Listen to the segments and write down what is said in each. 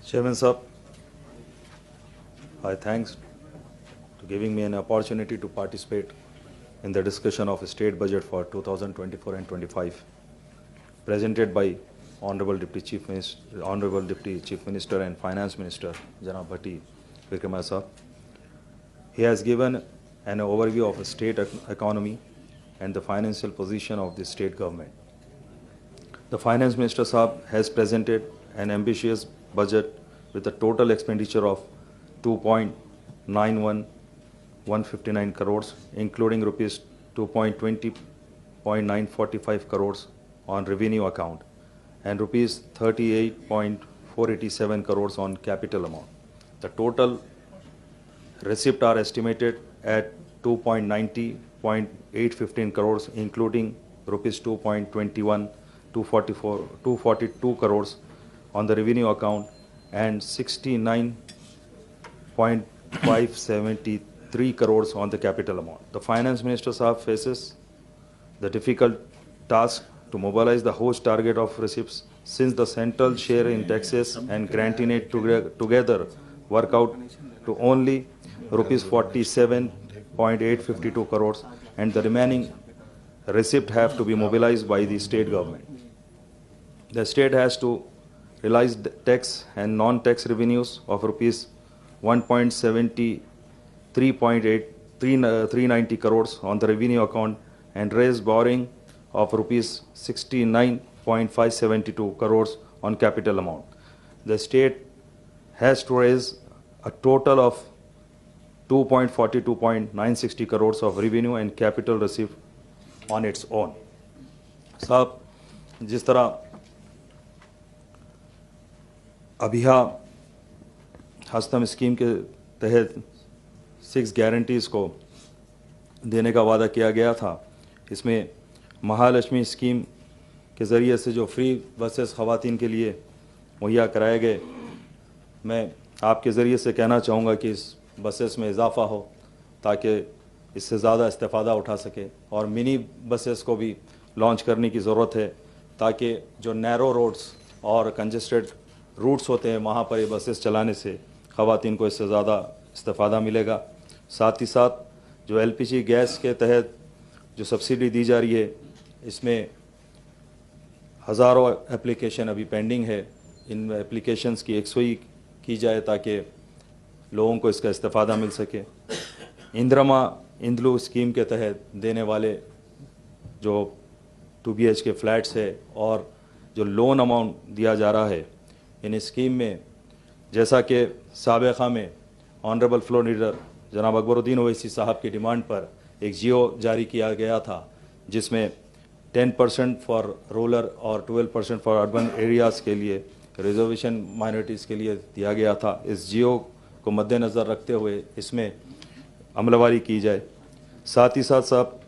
Chairman Sahab, I thanks to giving me an opportunity to participate in the discussion of state budget for 2024 and 25, presented by Honorable Deputy Chief Minister and Finance Minister Janab Bhatti Vikramasinghe Sahab. He has given an overview of the state economy and the financial position of the state government. The Finance Minister Sahab has presented an ambitious budget with a total expenditure of 2.91159 crores, including rupees 2.20.945 crores on revenue account and rupees 38.487 crores on capital amount. The total receipts are estimated at 2.90.815 crores, including rupees 2.42 crores on the revenue account and 69.573 crores on the capital amount. The Finance Minister Sahab faces the difficult task to mobilize the host target of receipts, since the central share in taxes and granting it together work out to only rupees 47.852 crores, and the remaining receipt have to be mobilized by the state government. The state has to realize tax and non-tax revenues of rupees 1.73.390 crores on the revenue account and raise borrowing of rupees 69.572 crores on capital amount. The state has to raise a total of 2.42.960 crores of revenue and capital receipt on its own. साहब, जिस तरह अभिया हस्तम scheme के तहत 6 guarantees को देने का वादा किया गया था, इसमें महालक्ष्मी स्कीम के ज़रिए से जो फ्री बसेस ख़वातीन के लिए मुहैया कराए गए, मैं आपके ज़रिए से कहना चाहूँगा कि इस बसेस में इजाफ़ा हो ताकि इससे ज़्यादा इस्तेफ़ादा उठा सके, और मिनी बसेस को भी लॉन्च करने की ज़रूरत है ताकि जो नैरो रोड्स और कंजेस्टेड रूट्स होते हैं वहाँ पर ये बसेस चलाने से ख़वातीन को इससे ज़्यादा इस्तेफ़ादा मिलेगा। साथ ही साथ जो LPG गैस के तहत जो सब्सिडी दी जा रही है, इसमें हज़ारों एप्लीकेशन अभी पेंडिंग है, इन एप्लीकेशंस की एकसुई की जाए ताकि लोगों को इसका इस्तेफ़ादा मिल सके। इंद्रमा इंदलू स्कीम के तहत देने वाले जो 2 BHK फ्लैट्स है और जो लोन अमाउंट दिया जा रहा है, इन स्कीम में जैसा कि साबिक़ा में ऑनरेबल फ्लोर लीडर जनाब अकबरुद्दीन ओवैसी साहब की डिमांड पर एक जियो जारी किया गया था, जिसमें 10% फॉर रूरल और 12% फॉर अर्बन एरियाज़ के लिए रिजर्वेशन माइनॉरिटीज़ के लिए दिया गया था। इस जियो को मद्देनज़र रखते हुए इसमें अमलवारी की जाए। साथ ही साथ साहब,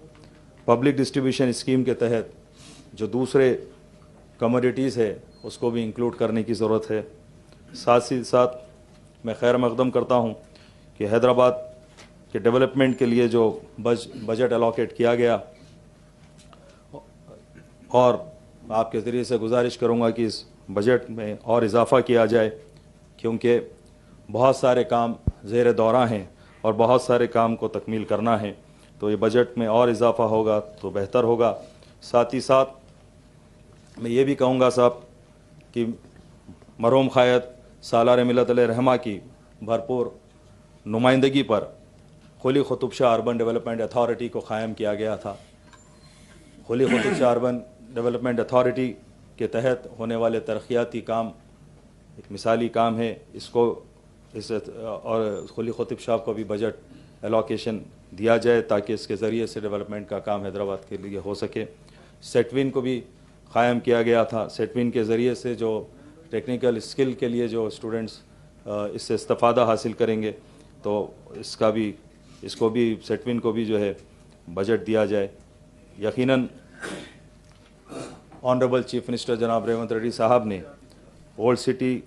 पब्लिक डिस्ट्रीब्यूशन स्कीम के तहत जो दूसरे कमोडिटीज़ है उसको भी इंक्लूड करने की ज़रूरत है। साथ ही साथ मैं खैर मकदम करता हूँ कि हैदराबाद के डेवलपमेंट के लिए जो बजट अलॉकेट किया गया, और आपके ज़रिए से गुजारिश करूँगा कि इस बजट में और इजाफ़ा किया जाए, क्योंकि बहुत सारे काम ज़ेर दौरा हैं और बहुत सारे काम को तकमील करना है, तो ये बजट में और इजाफ़ा होगा तो बेहतर होगा। साथ ही साथ मैं ये भी कहूँगा साहब कि मरहूम क़ायद सालार मिल्लत अलैहिर्रहमा की भरपूर नुमाइंदगी पर Quli Qutub Shah urban development authority को क़ायम किया गया था। Quli Qutub Shah urban development authority के तहत होने वाले तरक्याती काम एक मिसाली काम है, इसको और कुली कुतुब शाह को भी बजट एलोकेशन दिया जाए ताकि इसके ज़रिए से डेवलपमेंट का काम हैदराबाद के लिए हो सके। सेटविन को भी क़ायम किया गया था। सेटविन के ज़रिए से जो टेक्निकल स्किल के लिए जो स्टूडेंट्स इससे इस्तेफ़ादा हासिल करेंगे, तो इसको भी सेटविन को भी जो है बजट दिया जाए। यकीनन ऑनरेबल चीफ मिनिस्टर जनाब रेवंत रेड्डी साहब ने ओल्ड सिटी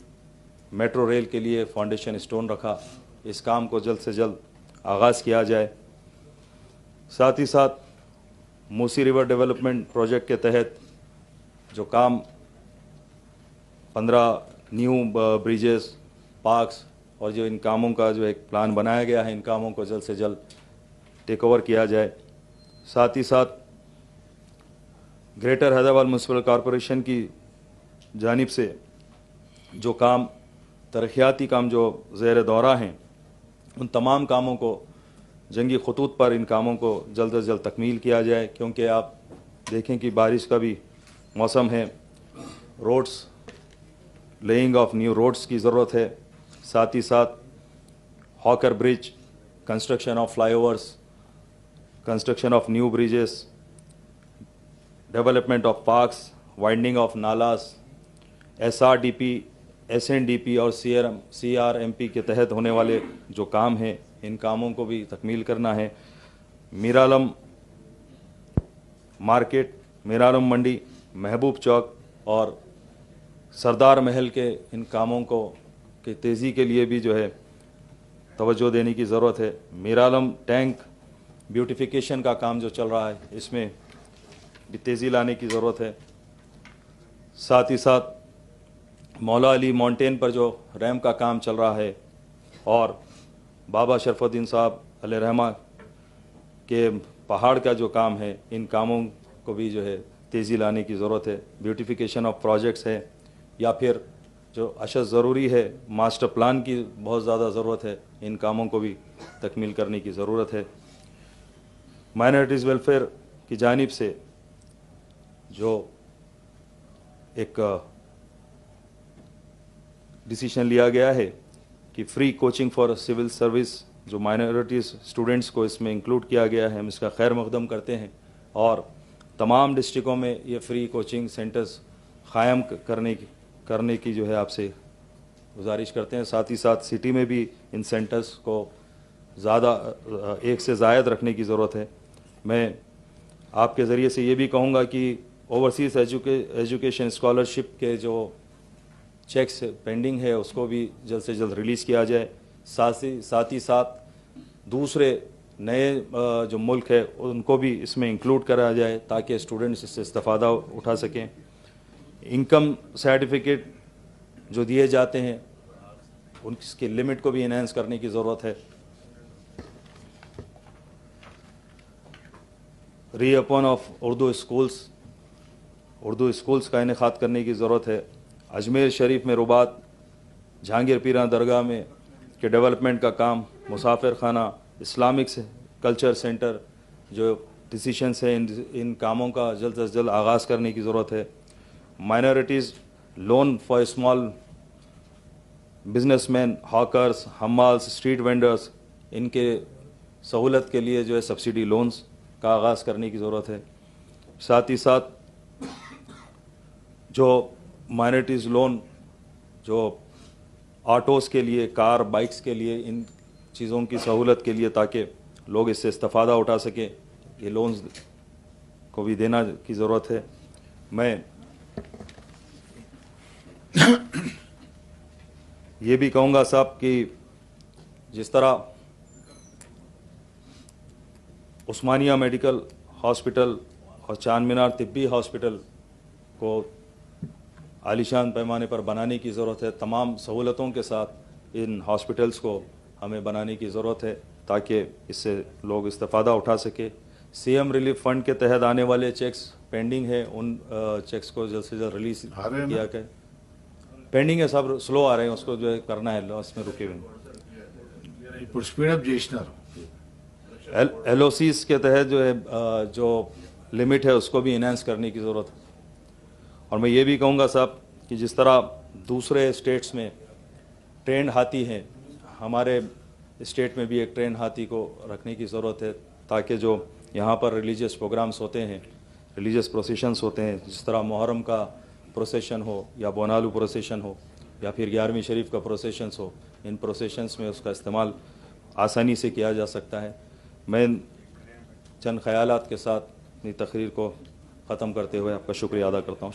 मेट्रो रेल के लिए फाउंडेशन स्टोन रखा, इस काम को जल्द से जल्द आगाज़ किया जाए। साथ ही साथ मूसी रिवर डेवलपमेंट प्रोजेक्ट के तहत जो काम 15 न्यू ब्रिजेस, पार्क्स और जो इन कामों का जो एक प्लान बनाया गया है, इन कामों को जल्द से जल्द टेक ओवर किया जाए। साथ ही साथ ग्रेटर हैदराबाद म्यूनसिपल कॉरपोरेशन की जानिब से जो काम, तरक्याती काम जो ज़ेर दौरा हैं, उन तमाम कामों को जंगी खतूत पर इन कामों को जल्द से जल्द तकमील किया जाए, क्योंकि आप देखें कि बारिश का भी मौसम है। Roads, laying of new roads की ज़रूरत है। साथ ही साथ hawker bridge, construction of flyovers, construction of new bridges, development of parks, widening of नालास, SRDP, SNDP और CRMP के तहत होने वाले जो काम हैं, इन कामों को भी तकमील करना है। मीरालम मार्केट, मीरालम मंडी, महबूब चौक और सरदार महल के इन कामों को की तेज़ी के लिए भी जो है तवज्जो देने की ज़रूरत है। मीरालम टैंक ब्यूटिफिकेशन का काम जो चल रहा है, इसमें भी तेज़ी लाने की ज़रूरत है। साथ ही साथ मौला अली माउंटेन पर जो रैम्प का काम चल रहा है और बाबा शरफुद्दीन साहब अलैहि रहमा के पहाड़ का जो काम है, इन कामों को भी जो है तेज़ी लाने की ज़रूरत है। ब्यूटिफिकेशन ऑफ प्रोजेक्ट्स है, या फिर जो अशद ज़रूरी है, मास्टर प्लान की बहुत ज़्यादा ज़रूरत है, इन कामों को भी तकमील करने की ज़रूरत है। माइनॉरिटीज़ वेलफेयर की जानिब से जो एक डिसीजन लिया गया है कि free coaching for civil service, जो माइनॉरिटीज़ स्टूडेंट्स को इसमें इंक्लूड किया गया है, हम इसका खैर मकदम करते हैं और तमाम डिस्ट्रिक्टों में ये फ्री कोचिंग सेंटर्स क़ायम करने की जो है आपसे गुजारिश करते हैं। साथ ही साथ सिटी में भी इन सेंटर्स को ज़्यादा, एक से ज़ायद रखने की ज़रूरत है। मैं आपके ज़रिए से ये भी कहूँगा कि ओवरसीज़ एजुकेशन स्कॉलरशिप के जो चेक्स पेंडिंग है, उसको भी जल्द से जल्द रिलीज़ किया जाए। साथ ही साथ दूसरे नए जो मुल्क है, उनको भी इसमें इंक्लूड करा जाए ताकि स्टूडेंट्स इससे इस्तेफ़ादा उठा सकें। इनकम सर्टिफिकेट जो दिए जाते हैं, उनकी लिमिट को भी इनहेंस करने की ज़रूरत है। रीओपन ऑफ उर्दू स्कूल्स का इनेकाद करने की ज़रूरत है। अजमेर शरीफ में रुबात, जहांगीर पीरा दरगाह में के डेवलपमेंट का काम, मुसाफिर खाना, इस्लामिक कल्चर सेंटर, जो डिसीशंस हैं, इन कामों का जल्द से जल्द आगाज़ करने की ज़रूरत है। Minorities loan for small businessman, hawkers, हमाल्स, स्ट्रीट वेंडर्स, इनके सहूलत के लिए जो है सब्सिडी लोन्स का आगाज़ करने की ज़रूरत है। साथ ही साथ जो माइनॉरिटीज़ लोन जो ऑटोज़ के लिए, कार, बाइक्स के लिए, इन चीज़ों की सहूलत के लिए, ताकि लोग इससे इस्तेफ़ादा उठा सकें, ये लोन्स को भी देना की ज़रूरत है। मैं ये भी कहूँगा साहब कि जिस तरह उस्मानिया मेडिकल हॉस्पिटल और चांद मीनार तिब्बी हॉस्पिटल को आलीशान पैमाने पर बनाने की ज़रूरत है, तमाम सहूलतों के साथ इन हॉस्पिटल्स को हमें बनाने की ज़रूरत है ताकि इससे लोग इस्तेफ़ादा उठा सके। CM रिलीफ फ़ंड के तहत आने वाले चेक्स पेंडिंग है, उन चेक्स को जल्द से जल्द रिलीज़ किया जाए। पेंडिंग है, सब स्लो आ रहे हैं, उसको जो है करना है, लॉस में रुके हुए। LOCs के तहत जो है जो लिमिट है, उसको भी इनहेंस करने की ज़रूरत है। और मैं ये भी कहूँगा साहब कि जिस तरह दूसरे स्टेट्स में ट्रेंड हाथी हैं, हमारे स्टेट में भी एक ट्रेंड हाथी को रखने की ज़रूरत है ताकि जो यहाँ पर रिलीजियस प्रोग्राम्स होते हैं, रिलीजियस प्रोसेशंस होते हैं, जिस तरह मुहर्रम का प्रोसेशन हो या बोनालू प्रोसेशन हो या फिर 11वीं शरीफ का प्रोसेशंस हो, इन प्रोसेशंस में उसका इस्तेमाल आसानी से किया जा सकता है। मैं चंद ख़यालात के साथ अपनी तकरीर को ख़त्म करते हुए आपका शुक्रिया अदा करता हूँ।